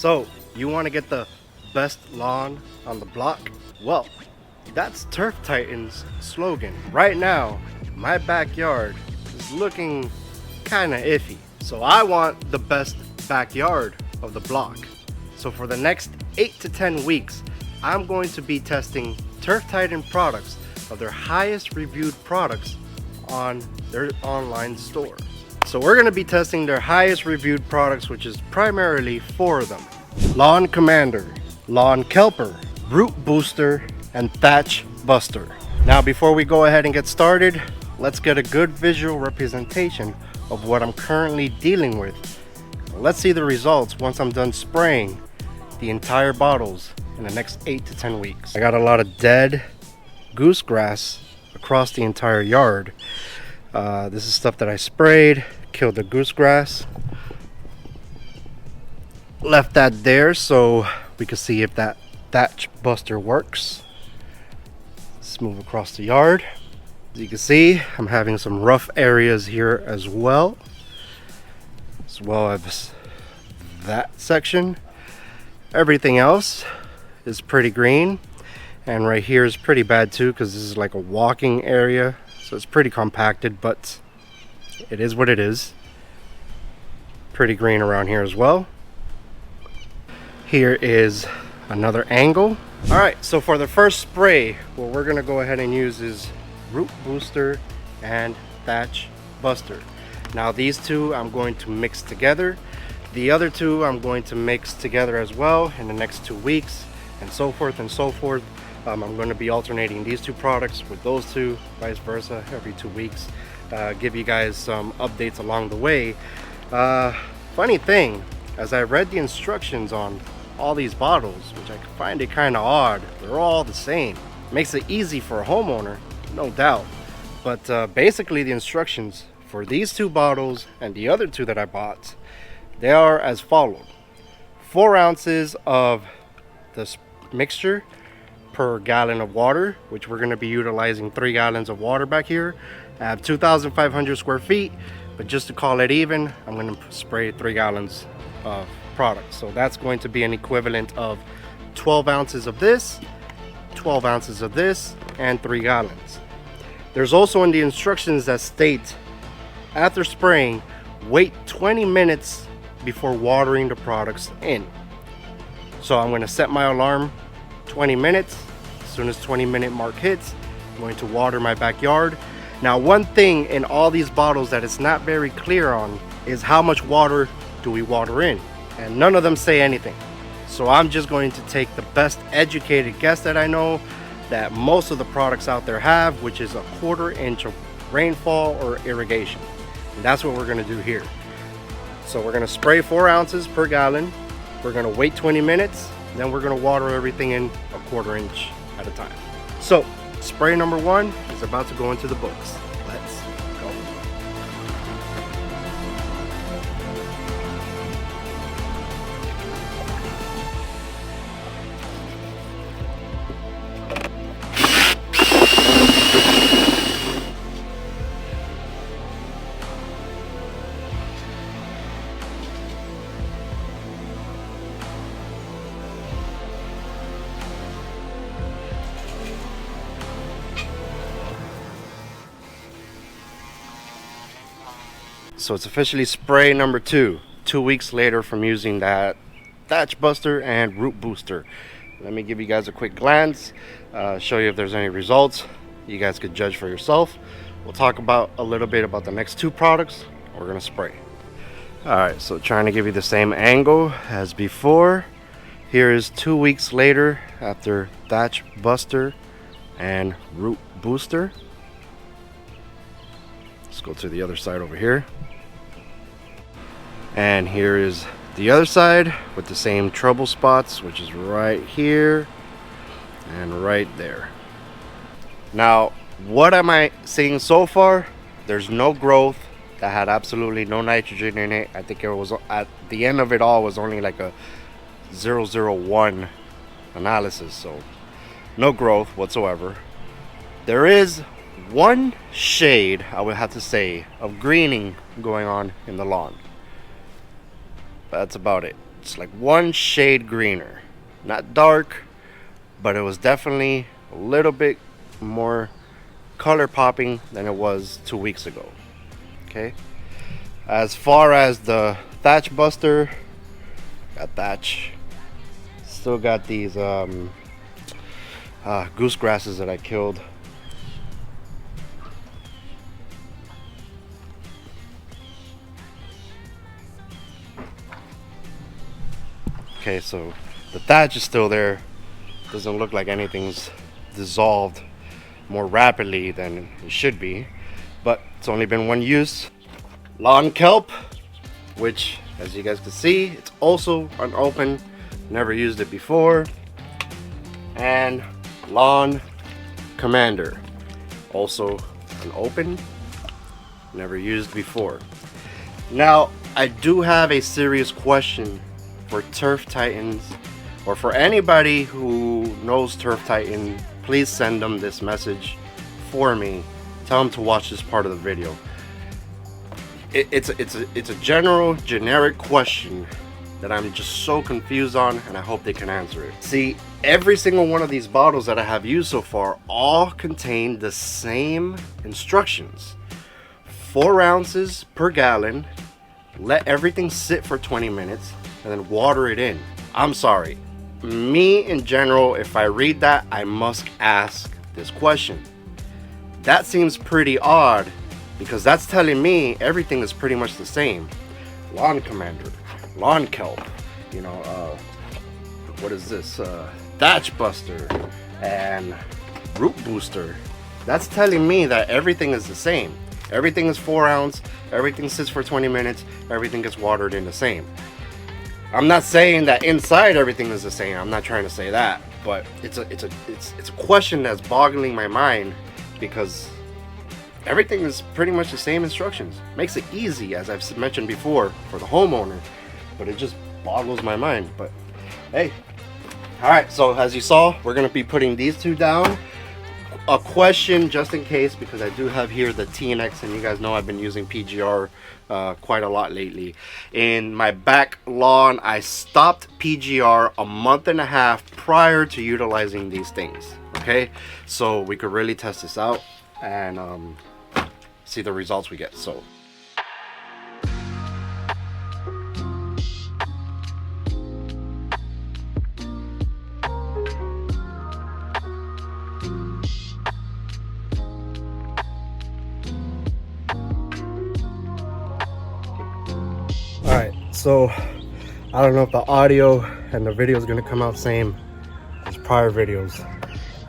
So, you want to get the best lawn on the block? Well, that's Turf Titan's slogan. Right now, my backyard is looking kind of iffy. So I want the best backyard of the block. So for the next 8 to 10 weeks, I'm going to be testing Turf Titan products of their highest reviewed products on their online store. So we're going to be testing their highest reviewed products, which is primarily 4 of them: Lawn Commander, Lawn Kelper, Root Booster, and Thatch Buster. Now before we go ahead and get started, let's get a good visual representation of what I'm currently dealing with. Let's see the results once I'm done spraying the entire bottles in the next 8 to 10 weeks. I got a lot of dead goose grass across the entire yard. This is stuff that I sprayed, killed the goose grass, left that there so we can see if that Thatch Buster works. Let's move across the yard. As you can see, I'm having some rough areas here as well as that section. Everything else is pretty green, and right here is pretty bad too, because this is like a walking area, so it's pretty compacted, but it is what it is. Pretty green around here as well. Here is another angle. All right, so for the first spray, what we're gonna go ahead and use is Root Booster and Thatch Buster. Now these two I'm going to mix together. The other two I'm going to mix together as well in the next 2 weeks, and so forth and so forth. I'm going to be alternating these two products with those two, vice versa, every 2 weeks. Give you guys some updates along the way. Funny thing, as I read the instructions on all these bottles, which I find it kind of odd, they're all the same. Makes it easy for a homeowner, no doubt. But basically the instructions for these two bottles and the other two that I bought, they are as followed: 4 ounces of this mixture per gallon of water, which we're going to be utilizing 3 gallons of water back here. I have 2,500 square feet, but just to call it even, I'm going to spray 3 gallons of product. So that's going to be an equivalent of 12 ounces of this, 12 ounces of this, and 3 gallons. There's also in the instructions that state, after spraying, wait 20 minutes before watering the products in. So I'm going to set my alarm 20 minutes. As soon as 20-minute mark hits, I'm going to water my backyard. Now, one thing in all these bottles that it's not very clear on is how much water do we water in, and none of them say anything. So I'm just going to take the best educated guess that I know that most of the products out there have, which is 1/4 inch of rainfall or irrigation. And that's what we're going to do here. So we're going to spray 4 ounces per gallon. We're going to wait 20 minutes. Then we're going to water everything in 1/4 inch at a time. So spray number 1 is about to go into the books. Let's go. So it's officially spray number 2, 2 weeks later from using that Thatch Buster and Root Booster. Let me give you guys a quick glance, show you if there's any results. You guys could judge for yourself. We'll talk about a little bit about the next 2 products we're gonna spray. Alright, so trying to give you the same angle as before. Here is 2 weeks later after Thatch Buster and Root Booster. Let's go to the other side over here. And here is the other side with the same trouble spots, which is right here and right there. Now, what am I seeing so far? There's no growth. That had absolutely no nitrogen in it. I think it was, at the end of it all, was only like a 001 analysis, so no growth whatsoever. There is one shade, I would have to say, of greening going on in the lawn. That's about it. It's like one shade greener. Not dark, but it was definitely a little bit more color popping than it was 2 weeks ago. Okay. As far as the thatch buster, got thatch. Still got these goose grasses that I killed. Okay, so the thatch is still there. Doesn't look like anything's dissolved more rapidly than it should be, but it's only been one use. Lawn kelp, which as you guys can see, it's also unopened, never used it before. And lawn commander, also unopened, never used before. Now I do have a serious question for Turf Titans, or for anybody who knows Turf Titan. Please send them this message for me. Tell them to watch this part of the video. It's a general, generic question that I'm just so confused on, and I hope they can answer it. See, every single one of these bottles that I have used so far all contain the same instructions. 4 ounces per gallon, let everything sit for 20 minutes, and then water it in. I'm sorry. Me in general, if I read that, I must ask this question. That seems pretty odd, because that's telling me everything is pretty much the same. Lawn commander, lawn kelp, you know, what is this? Thatch buster and root booster. That's telling me that everything is the same. Everything is 4 ounce, everything sits for 20 minutes, everything gets watered in the same. I'm not saying that inside everything is the same. I'm not trying to say that, but it's a question that's boggling my mind, because everything is pretty much the same instructions. Makes it easy, as I've mentioned before, for the homeowner, but it just boggles my mind. But hey, all right, so as you saw, we're gonna be putting these two down. A question just in case, because I do have here the TNX, and you guys know I've been using PGR quite a lot lately. In my back lawn, I stopped PGR a month and a half prior to utilizing these things. Okay, so we could really test this out and see the results we get. So alright, so I don't know if the audio and the video is going to come out same as prior videos.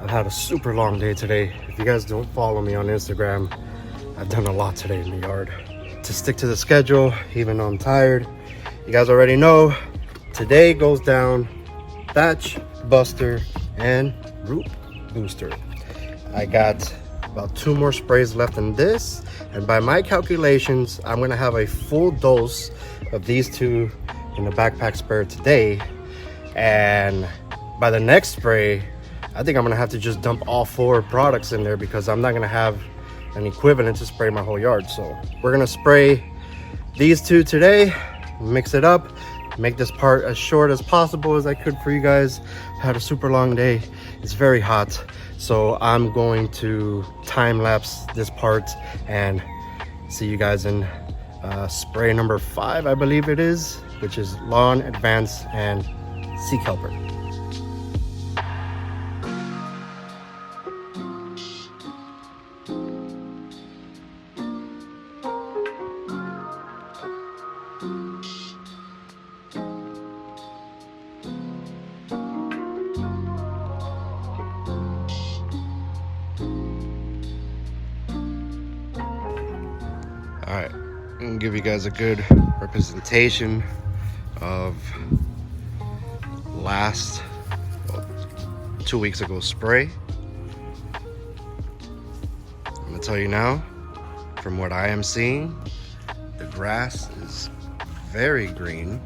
I've had a super long day today. If you guys don't follow me on Instagram, I've done a lot today in the yard. To stick to the schedule, even though I'm tired, you guys already know, today goes down thatch buster and root booster. I got about 2 more sprays left in this, and by my calculations, I'm going to have a full dose of these two in the backpack spare today. And by the next spray, I think I'm gonna have to just dump all 4 products in there, because I'm not gonna have an equivalent to spray my whole yard. So we're gonna spray these two today, mix it up, make this part as short as possible as I could for you guys. Had a super long day. It's very hot, so I'm going to time lapse this part and see you guys in spray number 5, I believe it is, which is Lawn Advance and Sea Kelper. All right, I'm gonna give you guys a good representation of last 2 weeks ago spray. I'm gonna tell you now, from what I am seeing, the grass is very green.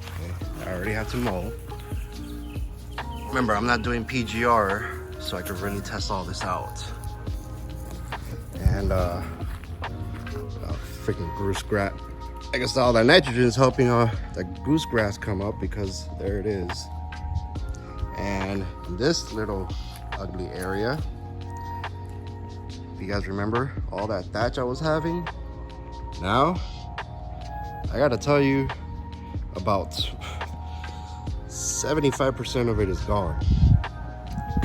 Okay, I already have to mow. Remember, I'm not doing PGR, so I could really test all this out. And about freaking goose grass. I guess all that nitrogen is helping that goose grass come up, because there it is. And in this little ugly area, if you guys remember all that thatch I was having, now I gotta tell you, about 75% of it is gone.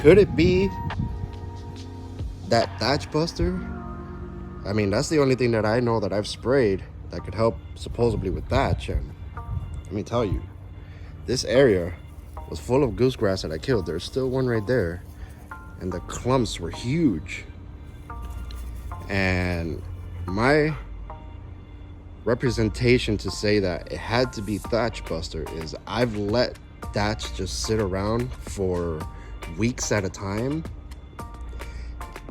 Could it be that thatch buster? I mean, that's the only thing that I know that I've sprayed that could help supposedly with thatch. And let me tell you, this area was full of goosegrass that I killed. There's still one right there, and the clumps were huge. And my representation to say that it had to be thatch buster is I've let thatch just sit around for weeks at a time,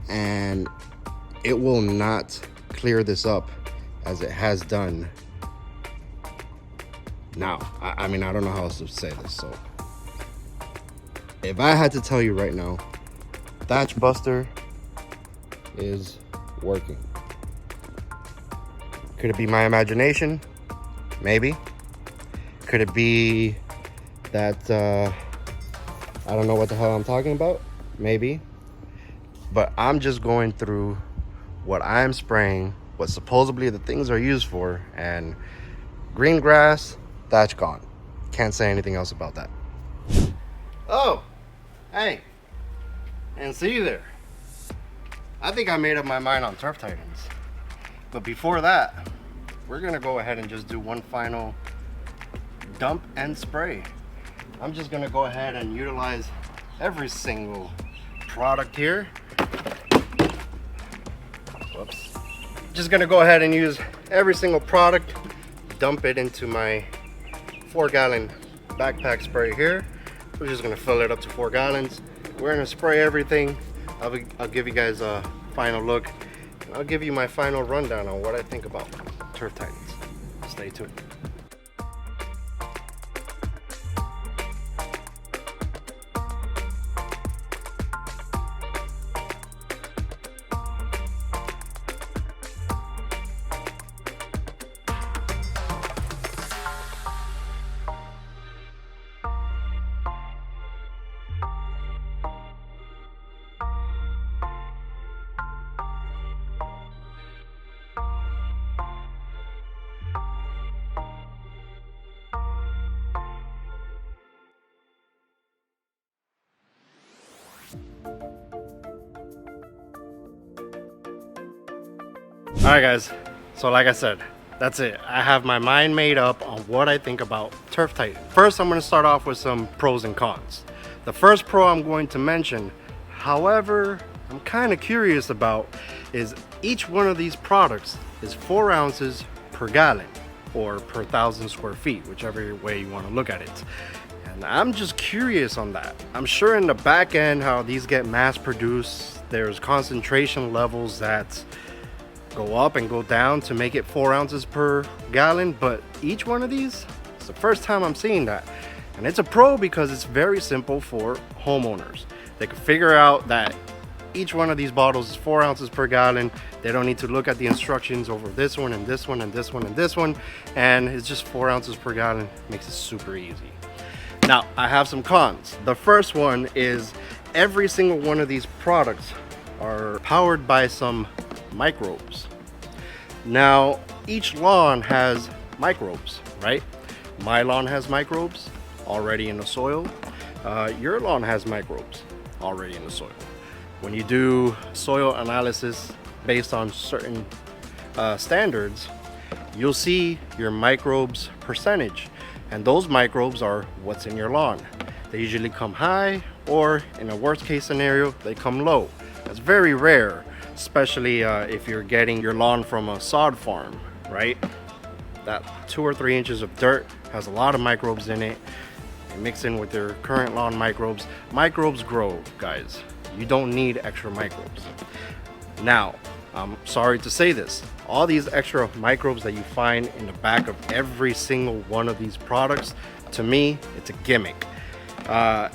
and it will not clear this up as it has done now. I mean, I don't know how else to say this. So if I had to tell you right now, thatch buster is working. Could it be my imagination? Maybe. Could it be that I don't know what the hell I'm talking about? Maybe. But I'm just going through what I'm spraying, what supposedly the things are used for, and green grass, thatch gone. Can't say anything else about that. Oh, hey, and see you there. I think I made up my mind on Turf Titans. But before that, we're gonna go ahead and just do one final dump and spray. I'm just gonna go ahead and utilize every single product here. Whoops. Just gonna go ahead and use every single product, dump it into my 4-gallon backpack spray here. We're just gonna fill it up to 4 gallons. We're gonna spray everything. I'll give you guys a final look. I'll give you my final rundown on what I think about Turf Titans. Stay tuned. Alright guys, so like I said, that's it. I have my mind made up on what I think about Turf Titan. First, I'm going to start off with some pros and cons. The first pro I'm going to mention, however, I'm kind of curious about, is each one of these products is 4 ounces per gallon, or per 1,000 square feet, whichever way you want to look at it. And I'm just curious on that. I'm sure in the back end, how these get mass produced, there's concentration levels that go up and go down to make it 4 ounces per gallon, but each one of these, it's the first time I'm seeing that. And it's a pro because it's very simple for homeowners. They can figure out that each one of these bottles is 4 ounces per gallon. They don't need to look at the instructions over this one and this one and this one and this one, and it's just 4 ounces per gallon. Makes it super easy. Now I have some cons. The first one is every single one of these products are powered by some microbes. Now each lawn has microbes, right? My lawn has microbes already in the soil. Your lawn has microbes already in the soil. When you do soil analysis based on certain standards, you'll see your microbes percentage, and those microbes are what's in your lawn. They usually come high, or in a worst case scenario, they come low. That's very rare, especially if you're getting your lawn from a sod farm, right? That 2 or 3 inches of dirt has a lot of microbes in it. You mix in with your current lawn microbes. Microbes grow, guys. You don't need extra microbes. Now, I'm sorry to say this, all these extra microbes that you find in the back of every single one of these products, to me, it's a gimmick.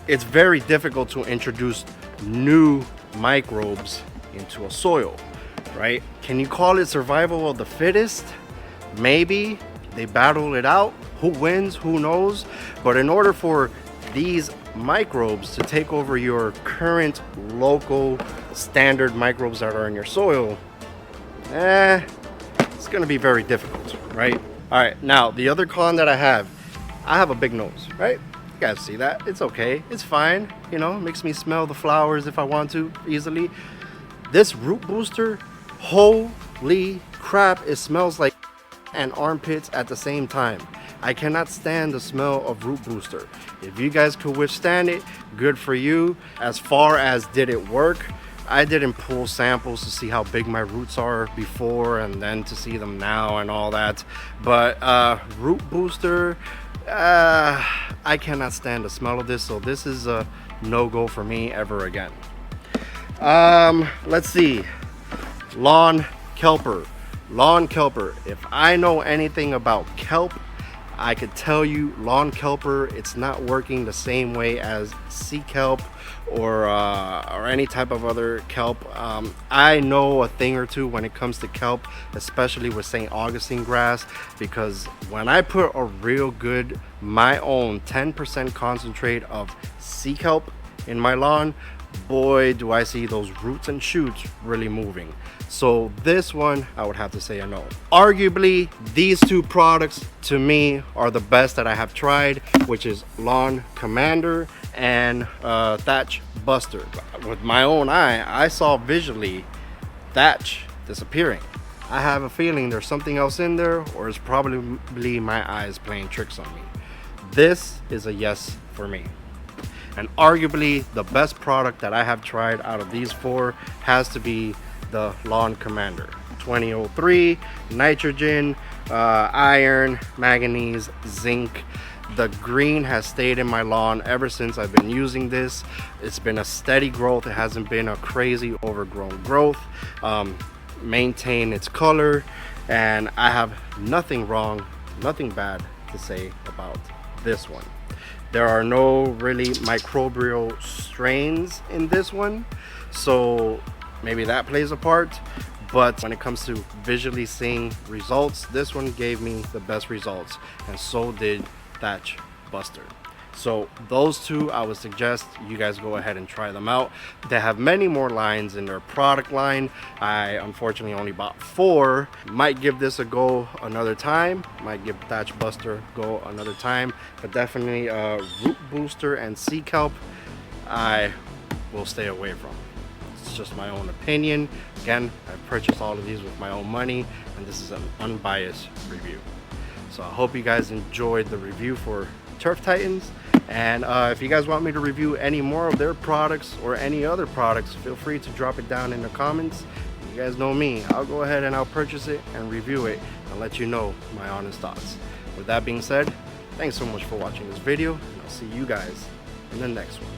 It's very difficult to introduce new microbes into a soil, right? Can you call it survival of the fittest? maybe they battle it out. Who wins? Who knows? But in order for these microbes to take over your current local standard microbes that are in your soil, it's gonna be very difficult, right? All right, now the other con that I have a big nose, right? You guys see that? It's okay, it's fine. You know, makes me smell the flowers if I want to easily. This root booster, holy crap, it smells like and armpits at the same time. I cannot stand the smell of root booster. If you guys could withstand it, good for you. As far as did it work, I didn't pull samples to see how big my roots are before and then to see them now and all that. But root booster, I cannot stand the smell of this, so this is a no-go for me ever again. Let's see. Lawn kelper. If I know anything about kelp, I could tell you lawn kelper, it's not working the same way as sea kelp or any type of other kelp. I know a thing or two when it comes to kelp, especially with St. Augustine grass, because when I put a real good, my own 10% concentrate of sea kelp in my lawn, boy, do I see those roots and shoots really moving. So this one, I would have to say a no. Arguably, these two products to me are the best that I have tried, which is Lawn Commander and Thatch Buster. With my own eye, I saw visually thatch disappearing. I have a feeling there's something else in there, or it's probably my eyes playing tricks on me. This is a yes for me. And arguably the best product that I have tried out of these four has to be the Lawn Commander. 2003, nitrogen, iron, manganese, zinc. The green has stayed in my lawn ever since I've been using this. It's been a steady growth. It hasn't been a crazy overgrown growth. Maintain its color, and I have nothing wrong, nothing bad to say about this one. There are no really microbial strains in this one, so maybe that plays a part. But when it comes to visually seeing results, this one gave me the best results, and so did Thatch Buster. So those two, I would suggest you guys go ahead and try them out. They have many more lines in their product line. I unfortunately only bought 4. Might give this a go another time. Might give Thatch Buster a go another time. But definitely Root Booster and Sea Kelp, I will stay away from. It's just my own opinion. Again, I purchased all of these with my own money, and this is an unbiased review. So I hope you guys enjoyed the review for Turf Titans, and if you guys want me to review any more of their products or any other products, feel free to drop it down in the comments. You guys know me, I'll go ahead and I'll purchase it and review it and let you know my honest thoughts. With that being said, thanks so much for watching this video, and I'll see you guys in the next one.